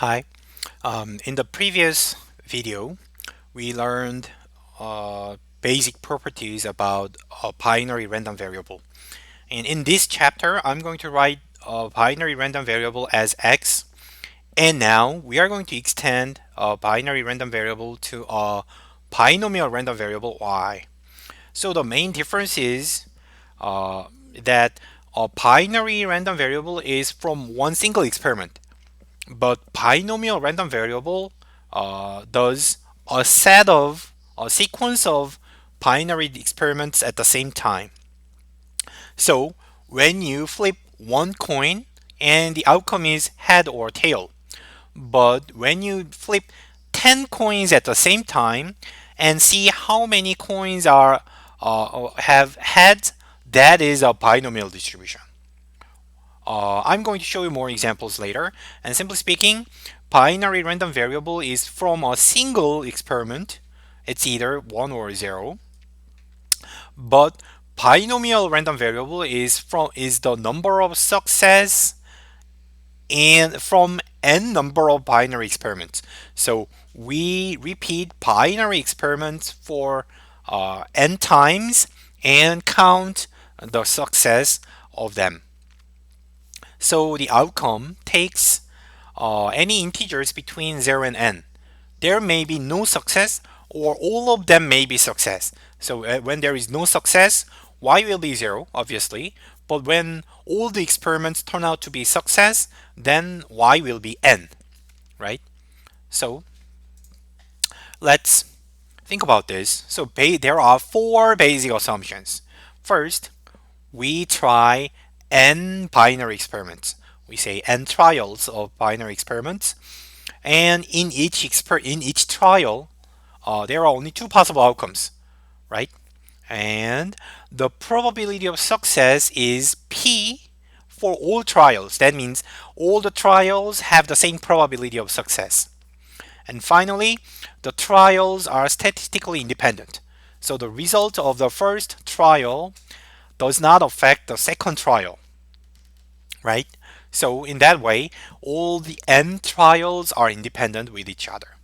Hi. In the previous video, we learned basic properties about a binary random variable. And in this chapter, I'm going to write a binary random variable as x. And now we are going to extend a binary random variable to a binomial random variable y. So the main difference is uh, that a binary random variable is from one single experiment. But binomial random variable does a sequence of binary experiments at the same time. So when you flip one coin and the outcome is head or tail, but when you flip 10 coins at the same time and see how many coins are have heads, that is a binomial distribution. I'm going to show you more examples later. And simply speaking, binary random variable is from a single experiment. It's either 1 or 0. But binomial random variable is the number of success and from n number of binary experiments. So we repeat binary experiments for n times and count the success of them. So the outcome takes any integers between 0 and n. There may be no success or all of them may be success. So when there is no success, y will be 0, obviously. But when all the experiments turn out to be success, then y will be n, right? So let's think about this. So there are 4 basic assumptions. First, we try n binary experiments. We say n trials of binary experiments, and in each trial, there are only 2 possible outcomes, right? And the probability of success is p for all trials. That means all the trials have the same probability of success. And finally, the trials are statistically independent. So the result of the first trial does not affect the second trial, right? So in that way, all the n trials are independent with each other.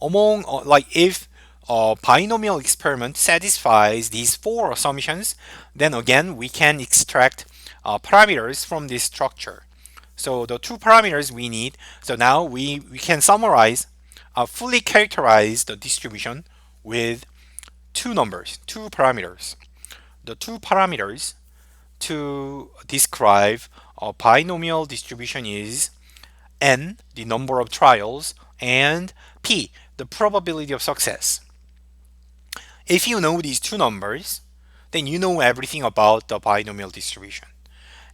If a binomial experiment satisfies these 4 assumptions, then again we can extract parameters from this structure. So the 2 parameters we need, so now we can summarize, fully characterize the distribution with 2 numbers, 2 parameters. The 2 parameters to describe a binomial distribution is n, the number of trials, and p, the probability of success. If you know these 2 numbers, then you know everything about the binomial distribution.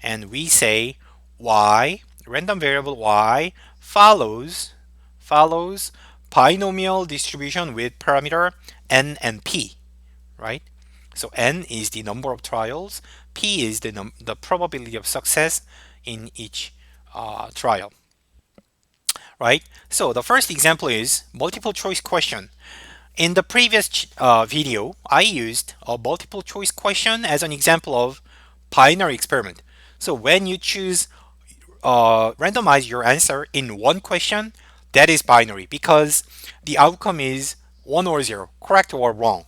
And we say y, random variable y, follows binomial distribution with parameter n and p, right? So n is the number of trials, p is the probability of success in each trial, right? So the first example is multiple choice question. In the previous video, I used a multiple choice question as an example of binary experiment. So when you choose randomize your answer in one question, that is binary because the outcome is 1 or 0, correct or wrong.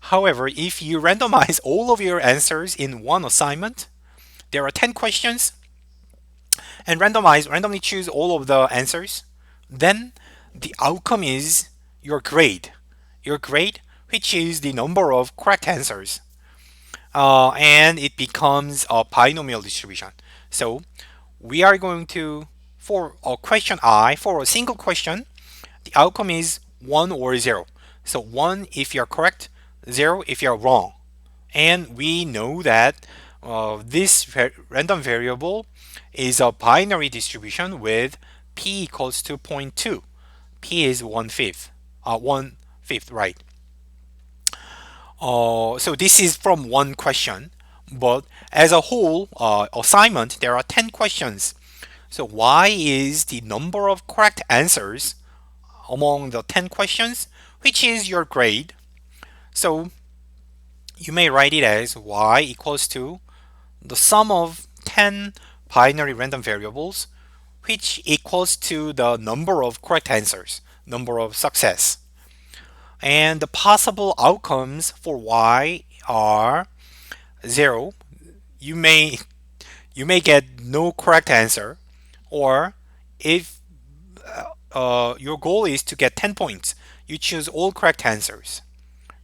However, if you randomize all of your answers in one assignment, there are 10 questions, and randomly choose all of the answers, then the outcome is your grade. Your grade, which is the number of correct answers. And it becomes a binomial distribution. So we are going to, for a question I, for a single question, the outcome is 1 or 0. So 1 if you're correct, 0 if you're wrong. And we know that this random variable is a binary distribution with p equals to 0.2. P is 1/5. 1/5, right? So this is from one question, but as a whole assignment, there are 10 questions. So y is the number of correct answers among the 10 questions, which is your grade. So you may write it as y equals to the sum of 10 binary random variables, which equals to the number of correct answers, number of success. And the possible outcomes for y are 0. You may get no correct answer, or if your goal is to get 10 points, you choose all correct answers,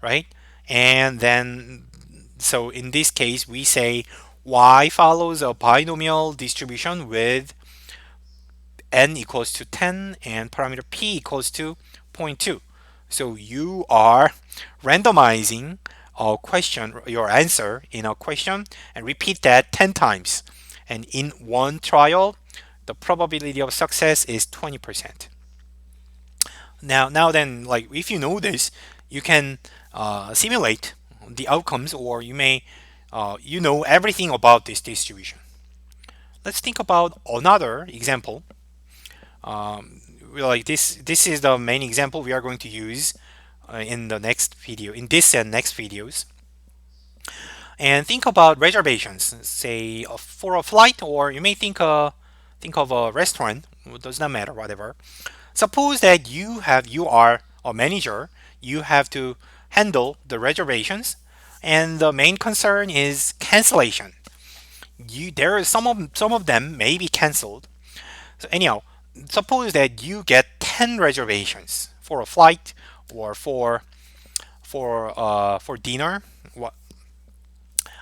right? And then, so in this case, we say y follows a binomial distribution with n equals to 10 and parameter p equals to zero point 0.2. So you are randomizing a question, your answer in a question, and repeat that 10 times. And in one trial, the probability of success is 20%. Now then, like if you know this, you can simulate the outcomes, or you may you know everything about this distribution. Let's think about another example. Like this is the main example we are going to use in the next video, in this and next videos. And think about reservations, say for a flight, or you may think of a restaurant. It does not matter, whatever. Suppose that you are a manager. You have to handle the reservations, and the main concern is cancellation. There is some of them may be canceled. So anyhow, suppose that you get 10 reservations for a flight, or for dinner,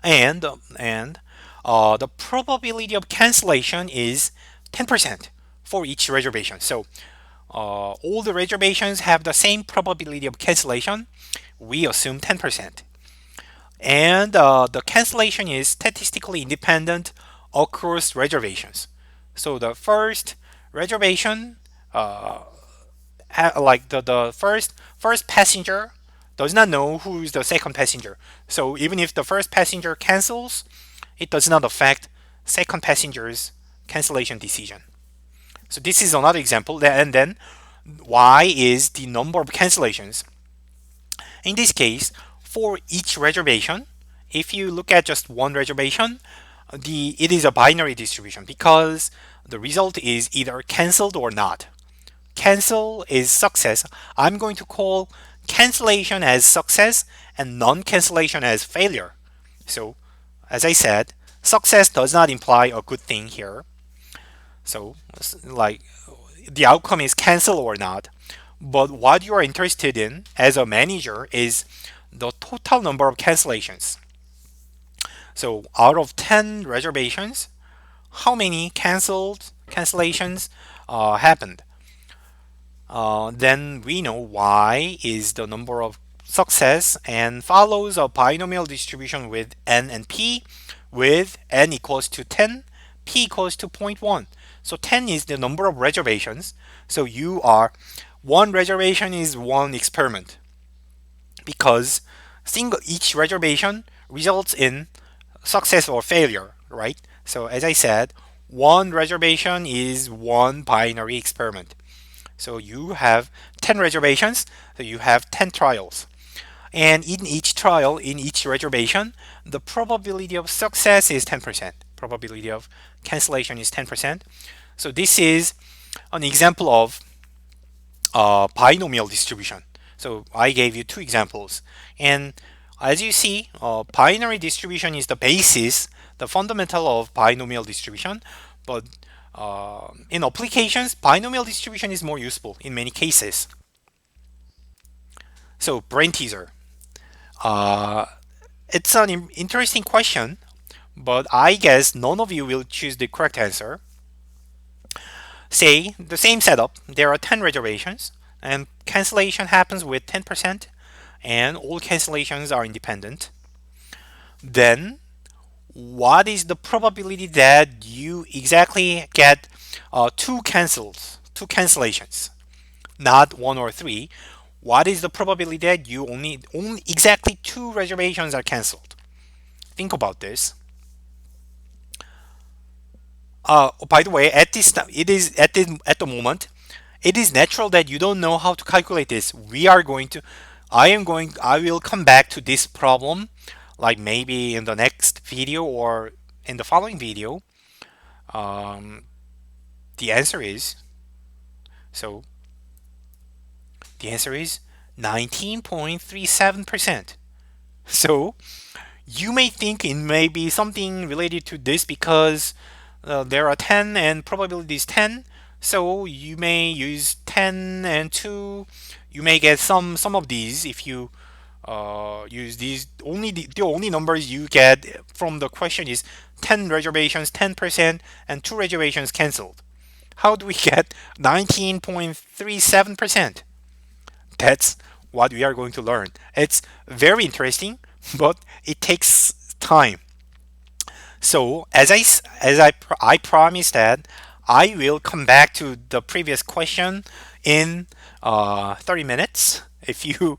and the probability of cancellation is 10% for each reservation. So all the reservations have the same probability of cancellation. We assume 10%. And the cancellation is statistically independent across reservations. So the first reservation, like the first passenger does not know who is the second passenger. So even if the first passenger cancels, it does not affect second passenger's cancellation decision. So this is another example. And then y is the number of cancellations. In this case, for each reservation, if you look at just one reservation, it is a binary distribution because the result is either canceled or not. Cancel is success. I'm going to call cancellation as success and non-cancellation as failure. So, as I said, success does not imply a good thing here. So, like the outcome is cancel or not. But what you are interested in as a manager is the total number of cancellations. So out of 10 reservations, how many cancellations happened? Then we know y is the number of success and follows a binomial distribution with n and p, with n equals to 10, p equals to 0.1. So 10 is the number of reservations. So one reservation is one experiment, because each reservation results in success or failure, right? So as I said, one reservation is one binary experiment. So you have 10 reservations, so you have 10 trials. And in each trial, in each reservation, the probability of success is 10%. Probability of cancellation is 10%. So this is an example of binomial distribution. So I gave you two examples. And as you see, binary distribution is the basis, the fundamental of binomial distribution. But in applications, binomial distribution is more useful in many cases. So brain teaser. It's an interesting question, but I guess none of you will choose the correct answer. Say the same setup, there are 10 reservations, and cancellation happens with 10%, and all cancellations are independent. Then what is the probability that you exactly get two cancellations, not one or three? What is the probability that you only exactly two reservations are canceled? Think about this. By the way, at this time, it is at the moment, it is natural that you don't know how to calculate this. I will come back to this problem, like maybe in the next video or in the following video. the answer is so the answer is 19.37%. So you may think it may be something related to this because there are 10 and probability is 10. So you may use 10 and 2. You may get some of these if you use these. Only the only numbers you get from the question is 10 reservations, 10%, and 2 reservations canceled. How do we get 19.37%? That's what we are going to learn. It's very interesting, but it takes time. So I promised that I will come back to the previous question in 30 minutes. If you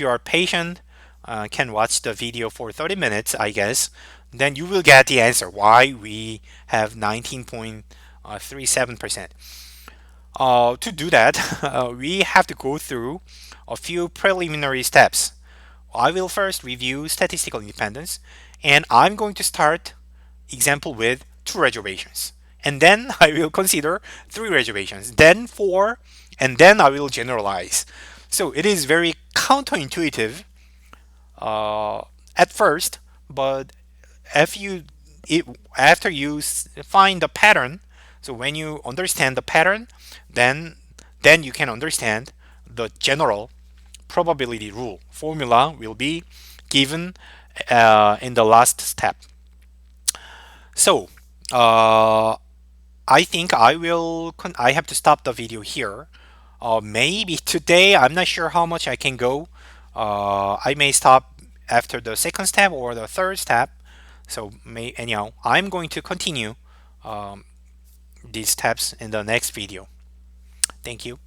are patient, can watch the video for 30 minutes, I guess, then you will get the answer why we have 19.37%. To do that, we have to go through a few preliminary steps. I will first review statistical independence, and I'm going to start example with 2 reservations. And then I will consider 3 reservations, then 4, and then I will generalize. So it is very counterintuitive uh, at first, but if you it, after you find the pattern, so when you understand the pattern, then you can understand the general probability rule formula will be given in the last step. So I think I have to stop the video here. Maybe today, I'm not sure how much I can go. I may stop after the second step or the third step. So anyhow, I'm going to continue um, these steps in the next video. Thank you.